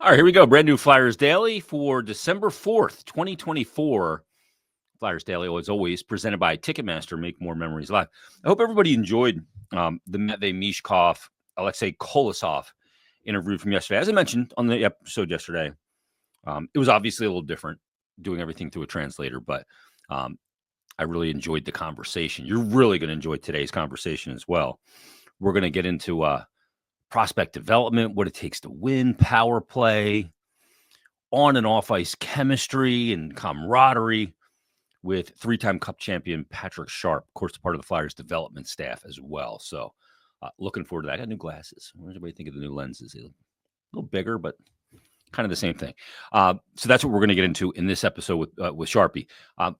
All right, here we go. Brand new Flyers Daily for December 4th, 2024. Flyers Daily, as always, presented by Ticketmaster. Make more memories live. I hope everybody enjoyed the Matvei, Michkov, Alexei Kolosov interview from yesterday. As I mentioned on the episode yesterday, it was obviously a little different doing everything through a translator, but I really enjoyed the conversation. You're really going to enjoy today's conversation as well. We're going to get into prospect development, what it takes to win, power play, on and off ice chemistry and camaraderie with three-time Cup champion Patrick Sharp, of course, part of the Flyers development staff as well. So looking forward to that. I got new glasses. What does everybody think of the new lenses? A little bigger, but kind of the same thing. So that's what we're going to get into in this episode with Sharpie.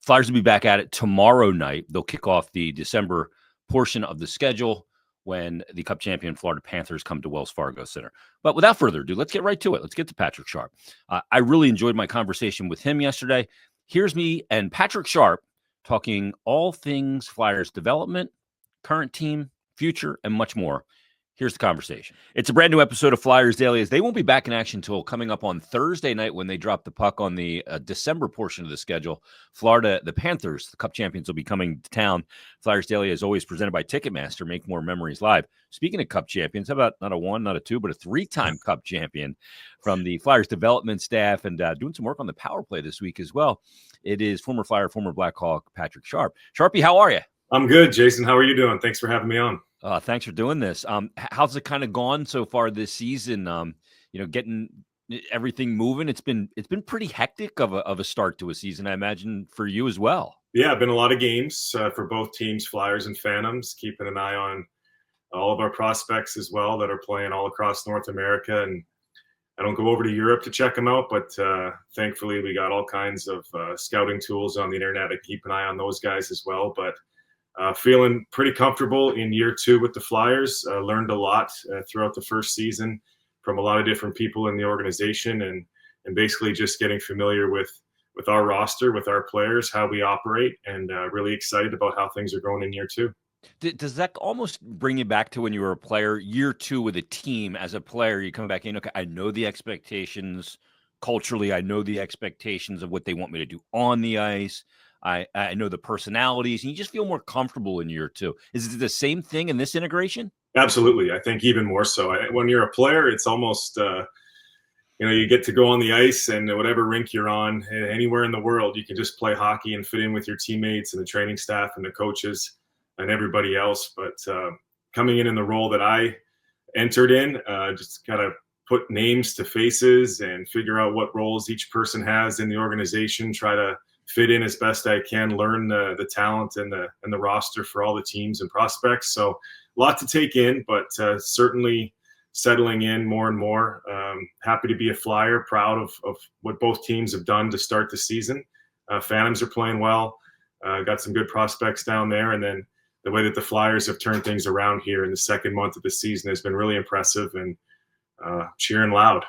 Flyers will be back at it tomorrow night. They'll kick off the December portion of the schedule when the Cup champion Florida Panthers come to Wells Fargo Center. But without further ado, let's get right to it. Let's get to Patrick Sharp. I really enjoyed my conversation with him yesterday. Here's me and Patrick Sharp talking all things Flyers development, current team, future, and much more. Here's the conversation. It's a brand new episode of Flyers Daily, as they won't be back in action until coming up on Thursday night when they drop the puck on the December portion of the schedule. Florida, the Panthers, the Cup champions, will be coming to town. Flyers Daily is always presented by Ticketmaster. Make more memories live. Speaking of Cup champions, how about not a one, not a two, but a three-time Cup champion from the Flyers development staff and doing some work on the power play this week as well. It is former Flyer, former Blackhawk, Patrick Sharp. Sharpie, how are you? I'm good, Jason. How are you doing? Thanks for having me on. Thanks for doing this. How's it kind of gone so far this season? Getting everything moving. It's been pretty hectic of a start to a season, I imagine, for you as well. Yeah, been a lot of games for both teams, Flyers and Phantoms, keeping an eye on all of our prospects as well that are playing all across North America. And I don't go over to Europe to check them out, but thankfully we got all kinds of scouting tools on the internet to keep an eye on those guys as well. But feeling pretty comfortable in year two with the Flyers. Learned a lot throughout the first season from a lot of different people in the organization, and basically just getting familiar with our roster, with our players, how we operate, and really excited about how things are going in year two. Does that almost bring you back to when you were a player, year two with a team as a player? You come back in, okay, I know the expectations culturally. I know the expectations of what they want me to do on the ice. I know the personalities, and you just feel more comfortable in year two. Is it the same thing in this integration? Absolutely. I think even more so. When you're a player, it's almost, you get to go on the ice and whatever rink you're on, anywhere in the world, you can just play hockey and fit in with your teammates and the training staff and the coaches and everybody else. But coming in the role that I entered in, just kind of put names to faces and figure out what roles each person has in the organization, try to fit in as best I can, learn the talent and the roster for all the teams and prospects. So a lot to take in, but certainly settling in more and more. Happy to be a Flyer, proud of what both teams have done to start the season. Phantoms are playing well, got some good prospects down there. And then the way that the Flyers have turned things around here in the second month of the season has been really impressive, and cheering loud.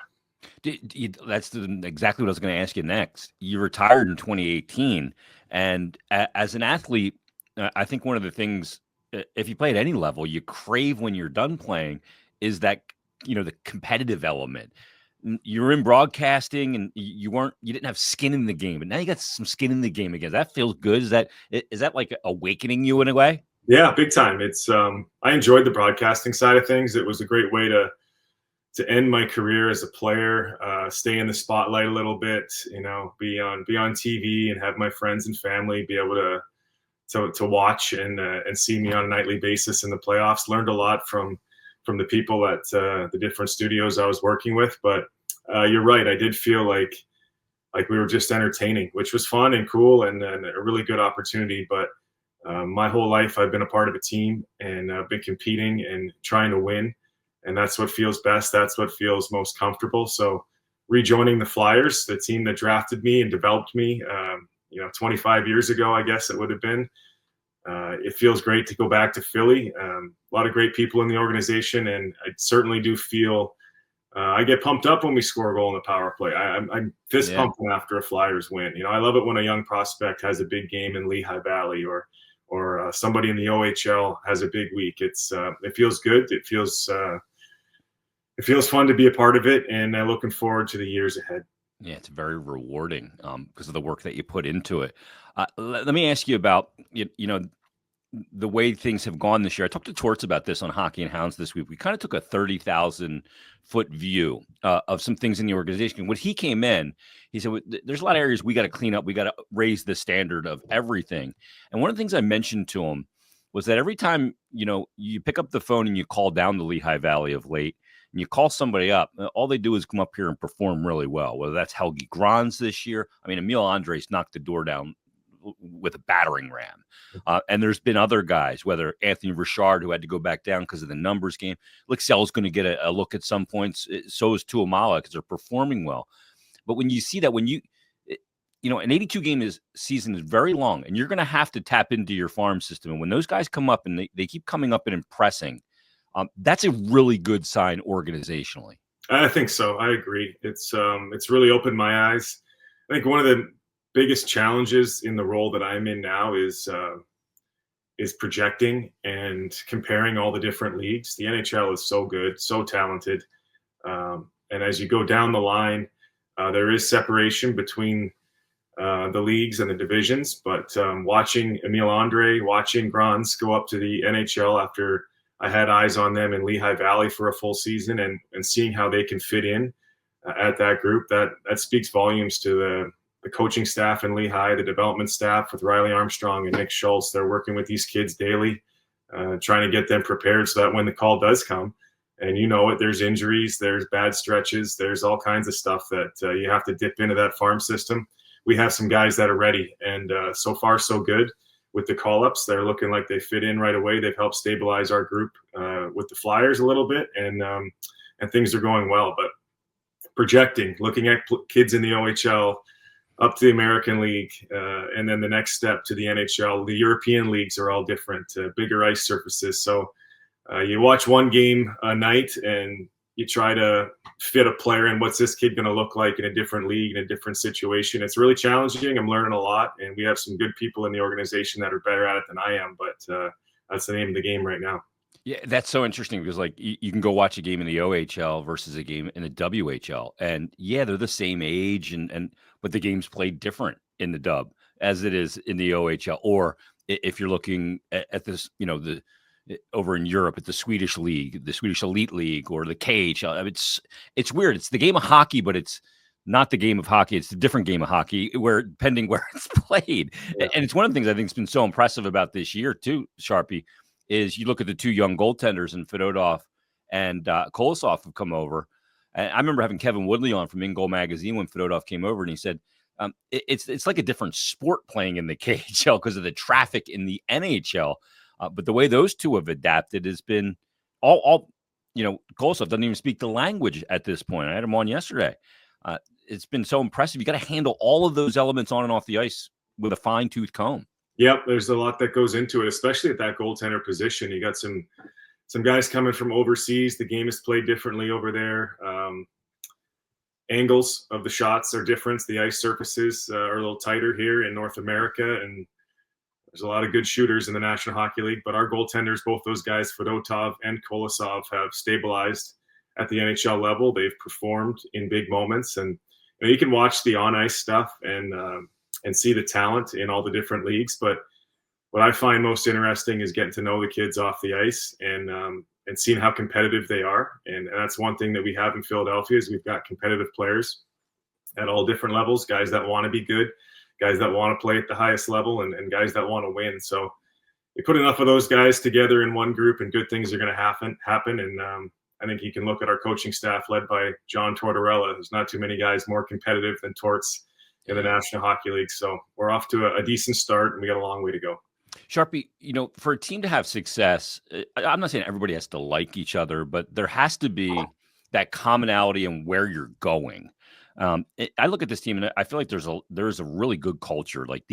That's exactly what I was going to ask you next. You retired in 2018, and as an athlete, I think one of the things, if you play at any level, you crave when you're done playing, is that the competitive element. You're in broadcasting, and you didn't have skin in the game, but now you got some skin in the game again. That feels good. Is that like awakening you in a way? Yeah, big time. It's I enjoyed the broadcasting side of things. It was a great way to end my career as a player, stay in the spotlight a little bit, be on TV and have my friends and family be able to watch and see me on a nightly basis in the playoffs. Learned a lot from the people at the different studios I was working with. But you're right, I did feel like we were just entertaining, which was fun and cool and a really good opportunity. But my whole life I've been a part of a team, and I've been competing and trying to win. And that's what feels best. That's what feels most comfortable. So rejoining the Flyers, the team that drafted me and developed me, 25 years ago, I guess it would have been. It feels great to go back to Philly. A lot of great people in the organization, and I certainly do feel I get pumped up when we score a goal in the power play. I'm fist pumping after a Flyers win. I love it when a young prospect has a big game in Lehigh Valley, or somebody in the OHL has a big week. It feels good. It feels it feels fun to be a part of it, and I'm looking forward to the years ahead. Yeah, it's very rewarding because of the work that you put into it. Let me ask you about the way things have gone this year. I talked to Torts about this on Hockey and Hounds this week. We kind of took a 30,000-foot view of some things in the organization. When he came in, he said, there's a lot of areas we got to clean up. We got to raise the standard of everything. And one of the things I mentioned to him was that every time, you pick up the phone and you call down the Lehigh Valley of late, and you call somebody up, all they do is come up here and perform really well, whether that's Helgi Grans this year. I mean, Emil Andres knocked the door down with a battering ram. And there's been other guys, whether Anthony Richard, who had to go back down because of the numbers game. Lixell's going to get a look at some points. So is Tuamala because they're performing well. But when you see that, an 82 game season is very long, and you're going to have to tap into your farm system. And when those guys come up and they keep coming up and impressing, that's a really good sign organizationally. I think so. I agree. It's really opened my eyes. I think one of the biggest challenges in the role that I'm in now is projecting and comparing all the different leagues. The NHL is so good, so talented. And as you go down the line, there is separation between the leagues and the divisions. But watching Emil Andre, watching Grans go up to the NHL after I had eyes on them in Lehigh Valley for a full season and seeing how they can fit in at that group, that speaks volumes to the coaching staff in Lehigh, the development staff with Riley Armstrong and Nick Schultz. They're working with these kids daily, trying to get them prepared so that when the call does come, and there's injuries, there's bad stretches, there's all kinds of stuff that you have to dip into that farm system. We have some guys that are ready, and so far so good with the call-ups. They're looking like they fit in right away. They've helped stabilize our group with the Flyers a little bit, and things are going well. But projecting, looking at kids in the OHL, up to the American League, and then the next step to the NHL. The European leagues are all different, bigger ice surfaces. So you watch one game a night and you try to fit a player in. What's this kid going to look like in a different league, in a different situation? It's really challenging. I'm learning a lot, and we have some good people in the organization that are better at it than I am, but that's the name of the game right now. Yeah, that's so interesting because you can go watch a game in the OHL versus a game in the WHL, and yeah, they're the same age, but the game's played different in the Dub as it is in the OHL. Or if you're looking at this, over in Europe at the Swedish League, the Swedish Elite League, or the KHL. I mean, it's weird. It's the game of hockey, but it's not the game of hockey. It's a different game of hockey, depending where it's played. Yeah. And it's one of the things I think has been so impressive about this year too, Sharpie, is you look at the two young goaltenders in Fedotov and Kolosov have come over. And I remember having Kevin Woodley on from In Goal Magazine when Fedotov came over, and he said, it's like a different sport playing in the KHL because of the traffic in the NHL. But the way those two have adapted has been all Kolosov doesn't even speak the language at this point. I had him on yesterday. It's been so impressive. You got to handle all of those elements on and off the ice with a fine-tooth comb. Yep, there's a lot that goes into it, especially at that goaltender position. You got some guys coming from overseas. The game is played differently over there. Angles of the shots are different. The ice surfaces are a little tighter here in North America, and there's a lot of good shooters in the National Hockey League. But our goaltenders, both those guys, Fedotov and Kolosov, have stabilized at the NHL level. They've performed in big moments, and you can watch the on-ice stuff and see the talent in all the different leagues. But what I find most interesting is getting to know the kids off the ice and seeing how competitive they are. And that's one thing that we have in Philadelphia is we've got competitive players at all different levels, guys that want to be good, guys that want to play at the highest level, and guys that want to win. So you put enough of those guys together in one group and good things are going to happen. And I think you can look at our coaching staff led by John Tortorella. There's not too many guys more competitive than Torts in the National Hockey League. So we're off to a decent start, and we got a long way to go. Sharpie, for a team to have success, I'm not saying everybody has to like each other, but there has to be that commonality in where you're going. I look at this team and I feel like there's a really good culture. Like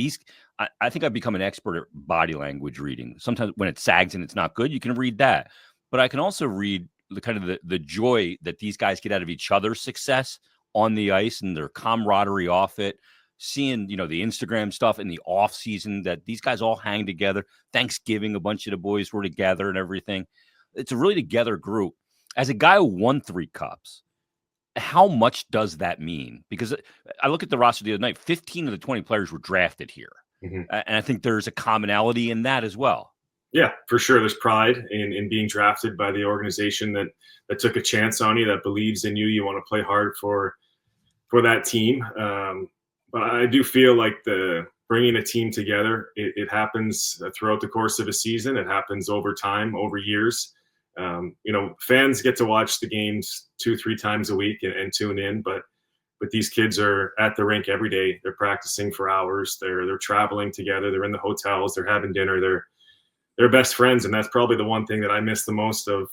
I think I've become an expert at body language reading. Sometimes when it sags and it's not good, you can read that. But I can also read the joy that these guys get out of each other's success on the ice and their camaraderie off it. Seeing, the Instagram stuff in the off season that these guys all hang together. Thanksgiving, a bunch of the boys were together and everything. It's a really together group. As a guy who won 3 cups, how much does that mean? Because I look at the roster the other night, 15 of the 20 players were drafted here. Mm-hmm. And I think there's a commonality in that as well. Yeah, for sure. There's pride in being drafted by the organization that took a chance on you, that believes in you. You want to play hard for that team. But I do feel like the bringing a team together, it happens throughout the course of a season. It happens over time, over years. Fans get to watch the games 2-3 times a week and tune in, but these kids are at the rink every day. They're practicing for hours. They're traveling together. They're in the hotels. They're having dinner. They're best friends, and that's probably the one thing that I miss the most of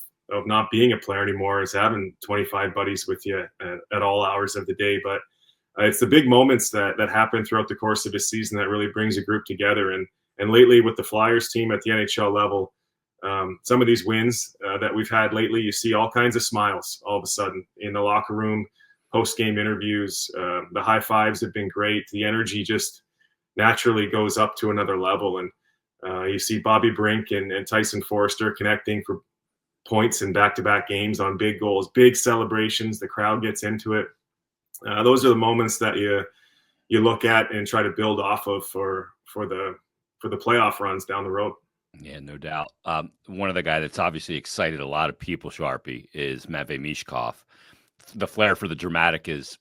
not being a player anymore, is having 25 buddies with you at all hours of the day. But it's the big moments that happen throughout the course of a season that really brings a group together. And lately with the Flyers team at the NHL level, some of these wins that we've had lately, you see all kinds of smiles all of a sudden in the locker room, post-game interviews. The high fives have been great. The energy just naturally goes up to another level. And you see Bobby Brink and Tyson Forrester connecting for points in back-to-back games on big goals, big celebrations. The crowd gets into it. Those are the moments that you look at and try to build off of for the playoff runs down the road. Yeah, no doubt. One of the guys that's obviously excited a lot of people, Sharpie, is Matvei Michkov. The flair for the dramatic is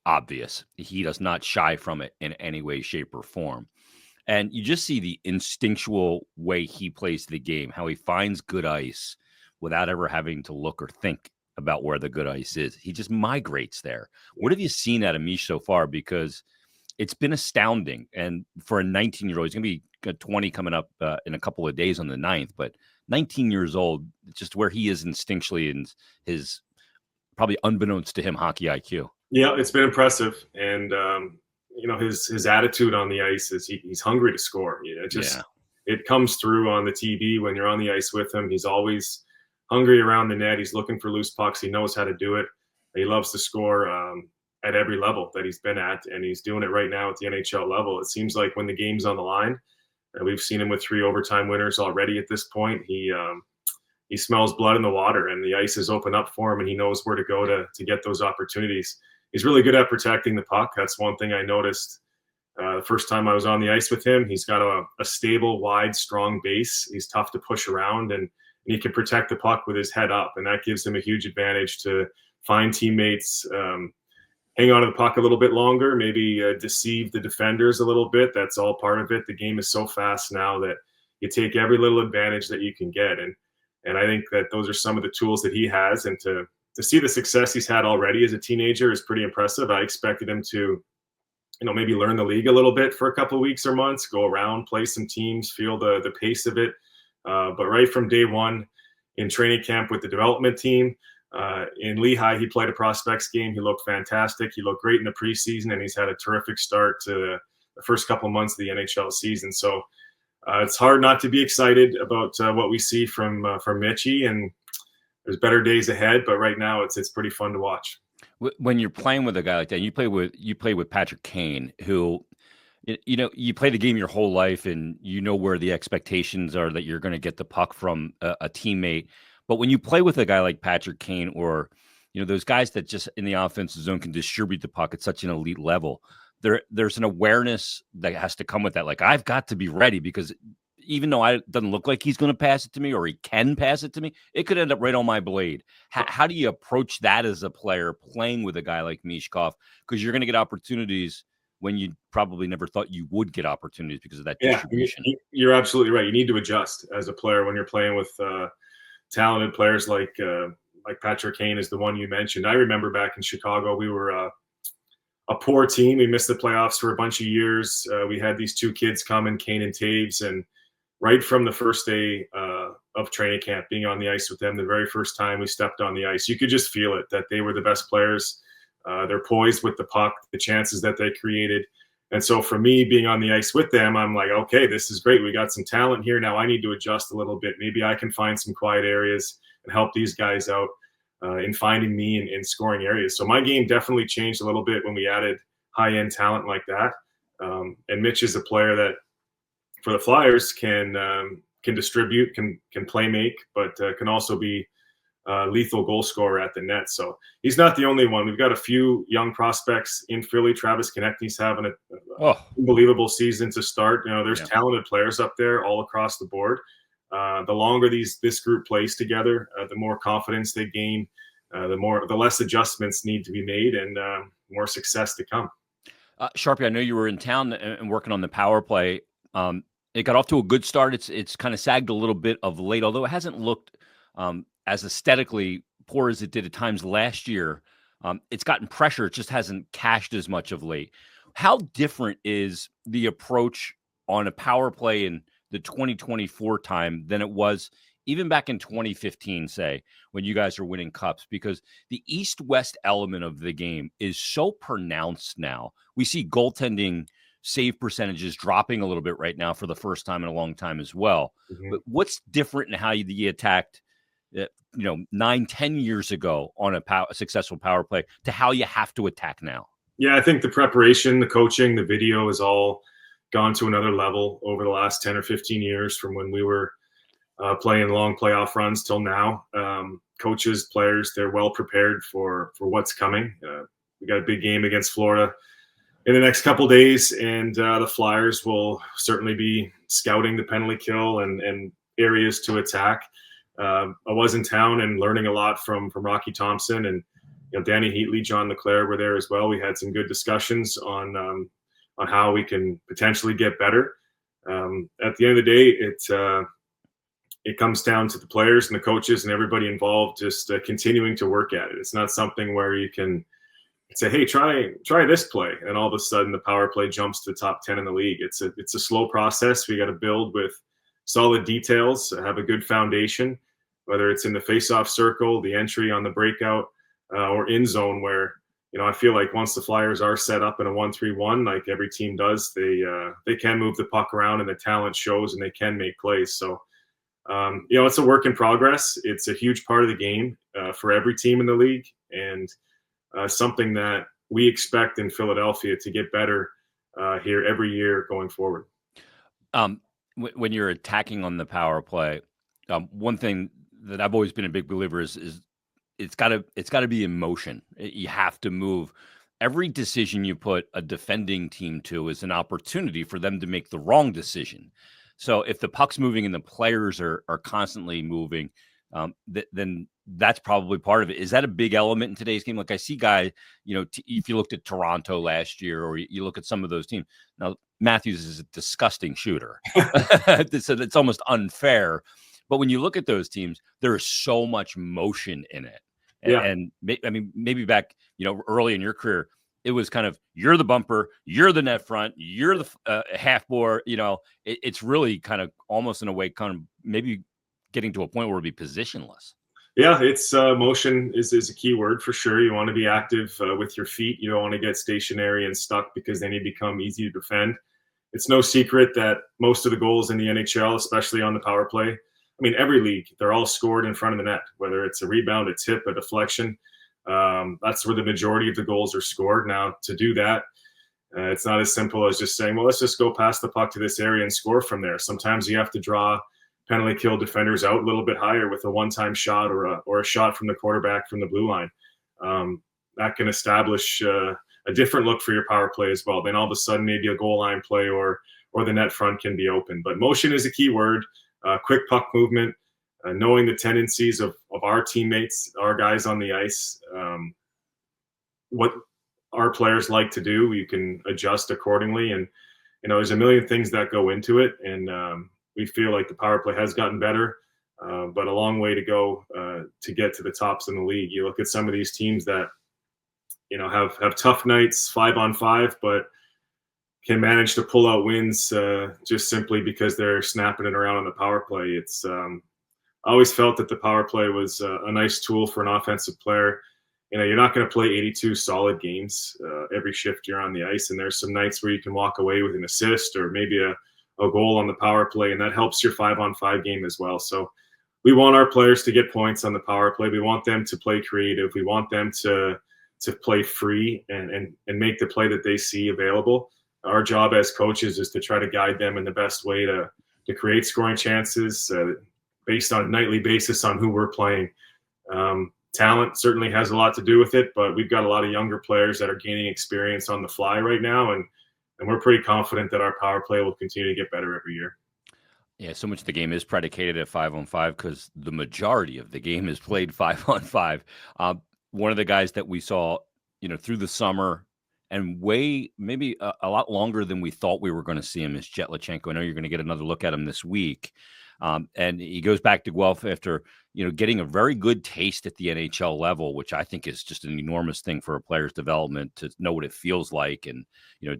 obvious. He does not shy from it in any way, shape, or form. And you just see the instinctual way he plays the game, how he finds good ice without ever having to look or think about where the good ice is. He just migrates there. What have you seen out of Mish so far? Because it's been astounding. And for a 19-year-old, he's going to be 20 coming up in a couple of days on the 9th. But 19 years old, just where he is instinctually in his, probably unbeknownst to him, hockey IQ. Yeah, it's been impressive. And, his attitude on the ice is he's hungry to score. It comes through on the TV when you're on the ice with him. He's always hungry around the net. He's looking for loose pucks. He knows how to do it. He loves to score at every level that he's been at, and he's doing it right now at the NHL level. It seems like when the game's on the line, and we've seen him with 3 overtime winners already at this point, he smells blood in the water, and the ice is open up for him, and he knows where to go to get those opportunities. He's really good at protecting the puck. That's one thing I noticed the first time I was on the ice with him. He's got a stable, wide, strong base. He's tough to push around, and he can protect the puck with his head up, and that gives him a huge advantage to find teammates, hang on to the puck a little bit longer, maybe deceive the defenders a little bit. That's all part of it. The game is so fast now that you take every little advantage that you can get, and I think that those are some of the tools that he has, and to see the success he's had already as a teenager is pretty impressive. I expected him to, maybe learn the league a little bit for a couple of weeks or months, go around, play some teams, feel the pace of it. But right from day one in training camp with the development team in Lehigh, he played a prospects game. He looked fantastic. He looked great in the preseason, and he's had a terrific start to the first couple of months of the NHL season. So it's hard not to be excited about what we see from Mitchie, and there's better days ahead. But right now, it's pretty fun to watch. When you're playing with a guy like that, you play with Patrick Kane, who, you play the game your whole life, and where the expectations are that you're going to get the puck from a teammate. But when you play with a guy like Patrick Kane, or those guys that just in the offensive zone can distribute the puck at such an elite level, there's an awareness that has to come with that. Like, I've got to be ready, because even though it doesn't look like he's going to pass it to me, or he can pass it to me, it could end up right on my blade. How do you approach that as a player playing with a guy like Michkov? Because you're going to get opportunities when you probably never thought you would get opportunities because of that distribution. You're absolutely right. You need to adjust as a player when you're playing with talented players like Patrick Kane is the one you mentioned. I remember back in Chicago, we were a poor team. We missed the playoffs for a bunch of years. We had these 2 kids coming, Kane and Taves, and right from the first day of training camp, being on the ice with them, the very first time we stepped on the ice, you could just feel it, that they were the best players. They're poised with the puck, the chances that they created. And so for me, being on the ice with them, I'm like, okay, this is great. We got some talent here. Now I need to adjust a little bit. Maybe I can find some quiet areas and help these guys out in finding me in scoring areas. So my game definitely changed a little bit when we added high-end talent like that. And Mitch is a player that, for the Flyers, can distribute, can play make, but can also be lethal goal scorer at the net. So he's not the only one. We've got a few young prospects in Philly. Travis Konecny's having an unbelievable season to start. There's talented players up there all across the board. The longer this group plays together, the more confidence they gain, the less adjustments need to be made, and more success to come. Sharpie, I know you were in town and working on the power play. It got off to a good start. It's kind of sagged a little bit of late, although it hasn't looked as aesthetically poor as it did at times last year. It's gotten pressure. It just hasn't cashed as much of late. How different is the approach on a power play in the 2024 time than it was even back in 2015, say, when you guys are winning cups? Because the East-West element of the game is so pronounced now. We see goaltending save percentages dropping a little bit right now for the first time in a long time as well. Mm-hmm. But what's different in how you attacked 9-10 years ago on a successful power play to how you have to attack now? Yeah, I think the preparation, the coaching, the video has all gone to another level over the last 10 or 15 years from when we were playing long playoff runs till now. Coaches, players, they're well prepared for what's coming. We got a big game against Florida in the next couple of days, and the Flyers will certainly be scouting the penalty kill and areas to attack. I was in town and learning a lot from Rocky Thompson and Danny Heatley, John LeClaire were there as well. We had some good discussions on how we can potentially get better. At the end of the day, it comes down to the players and the coaches and everybody involved just continuing to work at it. It's not something where you can say, hey, try this play, and all of a sudden the power play jumps to the top 10 in the league. It's a slow process. We got to build with solid details, have a good foundation, whether it's in the face-off circle, the entry on the breakout, or in zone, where I feel like once the Flyers are set up in a 1-3-1, like every team does, they can move the puck around and the talent shows and they can make plays. So it's a work in progress. It's a huge part of the game for every team in the league, and something that we expect in Philadelphia to get better here every year going forward. When you're attacking on the power play, one thing that I've always been a big believer is it's got to be emotion. You have to move. Every decision you put a defending team to is an opportunity for them to make the wrong decision. So if the puck's moving and the players are constantly moving, then that's probably part of it. Is that a big element in today's game? Like I see guys, if you looked at Toronto last year, or you look at some of those teams. Now, Matthews is a disgusting shooter. So it's almost unfair. But when you look at those teams, there is so much motion in it. And maybe back, early in your career, it was kind of, you're the bumper, you're the net front, you're the half board. It's really kind of almost in a way, kind of maybe getting to a point where it'll be positionless. Yeah, it's motion is a key word for sure. You want to be active with your feet. You don't want to get stationary and stuck, because then you become easy to defend. It's no secret that most of the goals in the NHL, especially on the power play, every league, they're all scored in front of the net, whether it's a rebound, a tip, a deflection. That's where the majority of the goals are scored. Now, to do that, it's not as simple as just saying, well, let's just go past the puck to this area and score from there. Sometimes you have to draw penalty kill defenders out a little bit higher with a one-time shot or a shot from the quarterback from the blue line. That can establish a different look for your power play as well. Then all of a sudden, maybe a goal line play or the net front can be open. But motion is a key word. Quick puck movement, knowing the tendencies of our teammates, our guys on the ice, what our players like to do. You can adjust accordingly. And, there's a million things that go into it. And we feel like the power play has gotten better, but a long way to go to get to the tops in the league. You look at some of these teams that, have tough nights 5-on-5, but can manage to pull out wins just simply because they're snapping it around on the power play. It's I always felt that the power play was a nice tool for an offensive player. You're not going to play 82 solid games every shift you're on the ice, and there's some nights where you can walk away with an assist or maybe a goal on the power play, and that helps your 5-on-5 game as well. So we want our players to get points on the power play. We want them to play creative. We want them to play free and make the play that they see available. Our job as coaches is to try to guide them in the best way to create scoring chances based on a nightly basis on who we're playing. Talent certainly has a lot to do with it, but we've got a lot of younger players that are gaining experience on the fly right now, and we're pretty confident that our power play will continue to get better every year. Yeah, so much of the game is predicated at 5-on-5 because the majority of the game is played 5-on-5. One of the guys that we saw, through the summer and maybe a lot longer than we thought we were going to see him is Jet Lachenko. I know you're going to get another look at him this week. And he goes back to Guelph after, getting a very good taste at the NHL level, which I think is just an enormous thing for a player's development to know what it feels like and,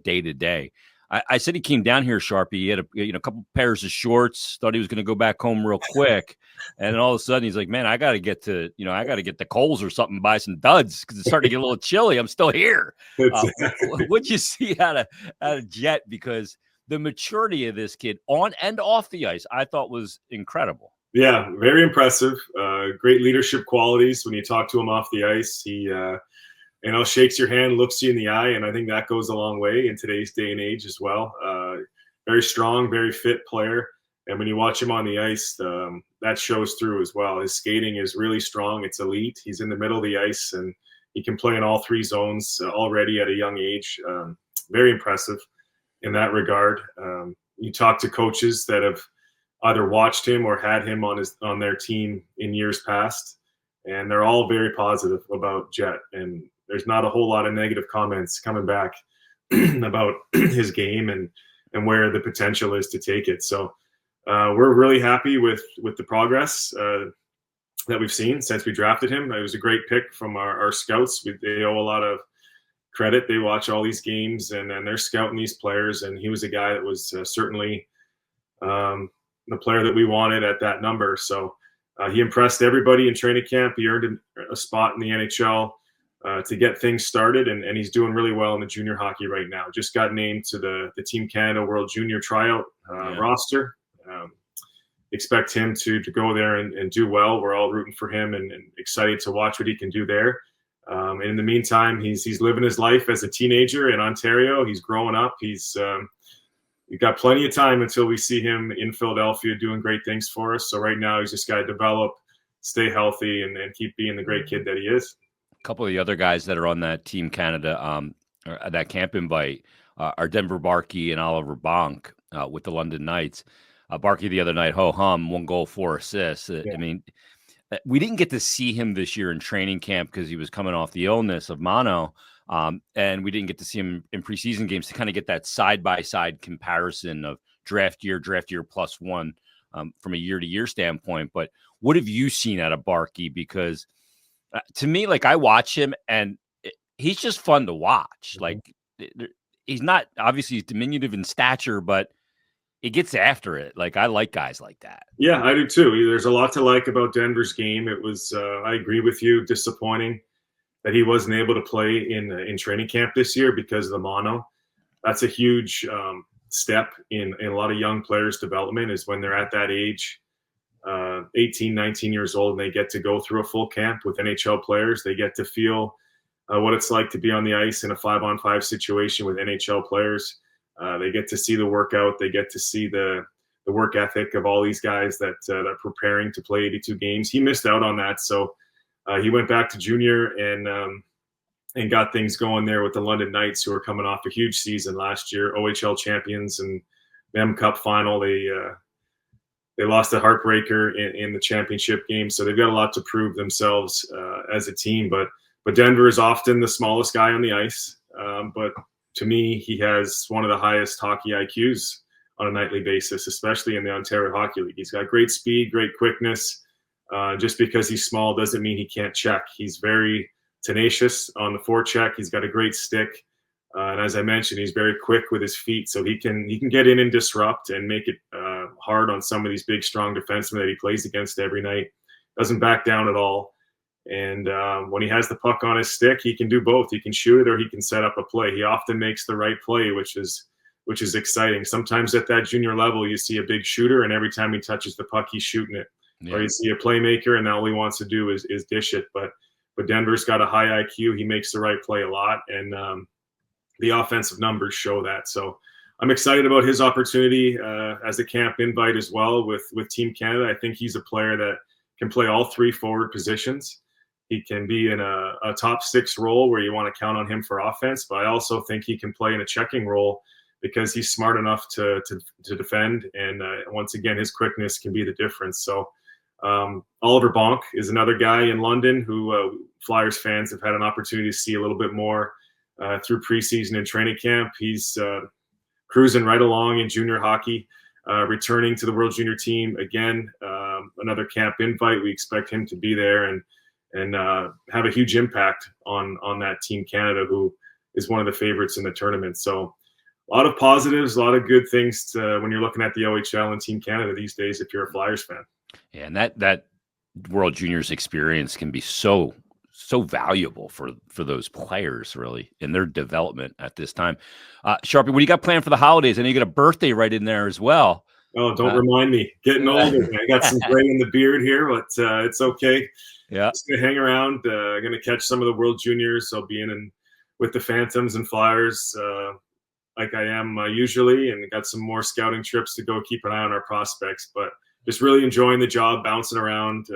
day to day. I said he came down here, Sharpie. He had a couple pairs of shorts, thought he was going to go back home real quick. And then all of a sudden he's like, man, I got to get to Kohl's or something, buy some duds because it's starting to get a little chilly. I'm still here. What'd you see out of Jet? Because the maturity of this kid on and off the ice, I thought was incredible. Yeah, very impressive. Great leadership qualities. When you talk to him off the ice, he shakes your hand, looks you in the eye, and I think that goes a long way in today's day and age as well. Very strong, very fit player, and when you watch him on the ice, that shows through as well. His skating is really strong. It's elite. He's in the middle of the ice, and he can play in all three zones already at a young age. Very impressive in that regard. You talk to coaches that have either watched him or had him on their team in years past, and they're all very positive about Jet. And there's not a whole lot of negative comments coming back about his game and where the potential is to take it. So we're really happy with the progress that we've seen since we drafted him. It was a great pick from our scouts. They owe a lot of credit. They watch all these games and they're scouting these players. And he was a guy that was certainly the player that we wanted at that number. So he impressed everybody in training camp. He earned a spot in the NHL to get things started, and he's doing really well in the junior hockey right now. Just got named to the Team Canada World Junior Tryout roster. Expect him to go there and do well. We're all rooting for him and excited to watch what he can do there. And in the meantime, he's living his life as a teenager in Ontario. He's growing up. We've got plenty of time until we see him in Philadelphia doing great things for us. So right now he's just got to develop, stay healthy, and keep being the great kid that he is. A couple of the other guys that are on that Team Canada, that camp invite, are Denver Barkey and Oliver Bonk with the London Knights. Barkey the other night, ho-hum, 1 goal, 4 assists. Yeah. I mean, we didn't get to see him this year in training camp because he was coming off the illness of mono. And we didn't get to see him in preseason games to kind of get that side-by-side comparison of draft year +1 from a year-to-year standpoint. But what have you seen out of Barkey? Because to me, I watch him and he's just fun to watch. Mm-hmm. He's not, obviously he's diminutive in stature, but he gets after it. I like guys like that. Yeah, I do too. There's a lot to like about Denver's game. It was, I agree with you, disappointing that he wasn't able to play in training camp this year because of the mono. That's a huge step in a lot of young players' development, is when they're at that age, 18, 19 years old, and they get to go through a full camp with NHL players. They get to feel what it's like to be on the ice in a 5-on-5 situation with NHL players. They get to see the workout. They get to see the work ethic of all these guys that are preparing to play 82 games. He missed out on that, so he went back to junior and got things going there with the London Knights, who are coming off a huge season last year, OHL champions and M Cup final. They lost a heartbreaker in the championship game, so they've got a lot to prove themselves as a team. But Denver is often the smallest guy on the ice. But to me, he has one of the highest hockey IQs on a nightly basis, especially in the Ontario Hockey League. He's got great speed, great quickness. Just because he's small doesn't mean he can't check. He's very tenacious on the forecheck. He's got a great stick. And as I mentioned, he's very quick with his feet, so he can get in and disrupt and make it hard on some of these big, strong defensemen that he plays against every night. Doesn't back down at all. And when he has the puck on his stick, he can do both. He can shoot it or he can set up a play. He often makes the right play, which is exciting. Sometimes at that junior level, you see a big shooter, and every time he touches the puck, he's shooting it. Yeah. Or you see a playmaker, and all he wants to do is dish it. But Denver's got a high IQ. He makes the right play a lot, and the offensive numbers show that. So I'm excited about his opportunity as a camp invite as well with Team Canada. I think he's a player that can play all 3 forward positions. He can be in a top 6 role where you want to count on him for offense, but I also think he can play in a checking role because he's smart enough to defend. And once again, his quickness can be the difference. So Oliver Bonk is another guy in London who Flyers fans have had an opportunity to see a little bit more through preseason and training camp. He's cruising right along in junior hockey, returning to the World Junior team again. Another camp invite. We expect him to be there and have a huge impact on that Team Canada, who is one of the favorites in the tournament. So a lot of positives, a lot of good things when you're looking at the OHL and Team Canada these days if you're a Flyers fan. Yeah, and that World Juniors experience can be so valuable for those players, really, in their development at this time. Sharpie, what do you got planned for the holidays? I know you got a birthday right in there as well. Oh, don't remind me. Getting older. I got some gray in the beard here, but it's okay. Yeah, just gonna hang around. Gonna catch some of the World Juniors. I'll be in with the Phantoms and Flyers like I am usually, and got some more scouting trips to go keep an eye on our prospects. But just really enjoying the job, bouncing around.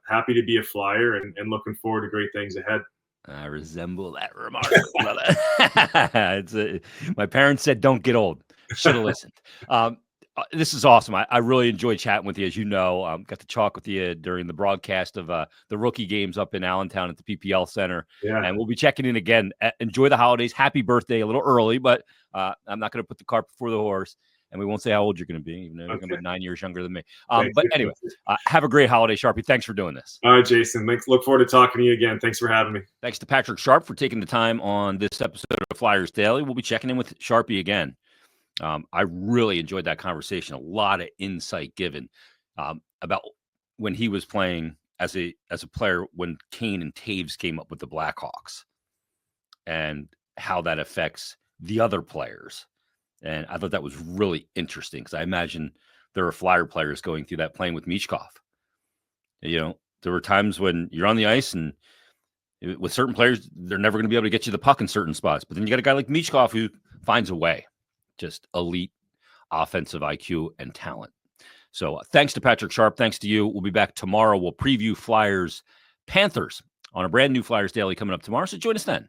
Happy to be a Flyer and looking forward to great things ahead. I resemble that remark. My parents said, "Don't get old." Should have listened. This is awesome. I really enjoyed chatting with you. As you know, got to talk with you during the broadcast of the rookie games up in Allentown at the PPL Center. Yeah. And we'll be checking in again. Enjoy the holidays. Happy birthday, a little early, but I'm not going to put the cart before the horse. And we won't say how old you're going to be, even though you're going to be 9 years younger than me. But anyway, have a great holiday, Sharpie. Thanks for doing this. All right, Jason. Look forward to talking to you again. Thanks for having me. Thanks to Patrick Sharp for taking the time on this episode of Flyers Daily. We'll be checking in with Sharpie again. I really enjoyed that conversation. A lot of insight given about when he was playing as a player when Kane and Taves came up with the Blackhawks and how that affects the other players. And I thought that was really interesting because I imagine there are Flyer players going through that playing with Michkov. You know, there were times when you're on the ice and with certain players, they're never going to be able to get you the puck in certain spots. But then you got a guy like Michkov who finds a way. Just elite offensive IQ and talent. So thanks to Patrick Sharp. Thanks to you. We'll be back tomorrow. We'll preview Flyers Panthers on a brand new Flyers Daily coming up tomorrow. So join us then.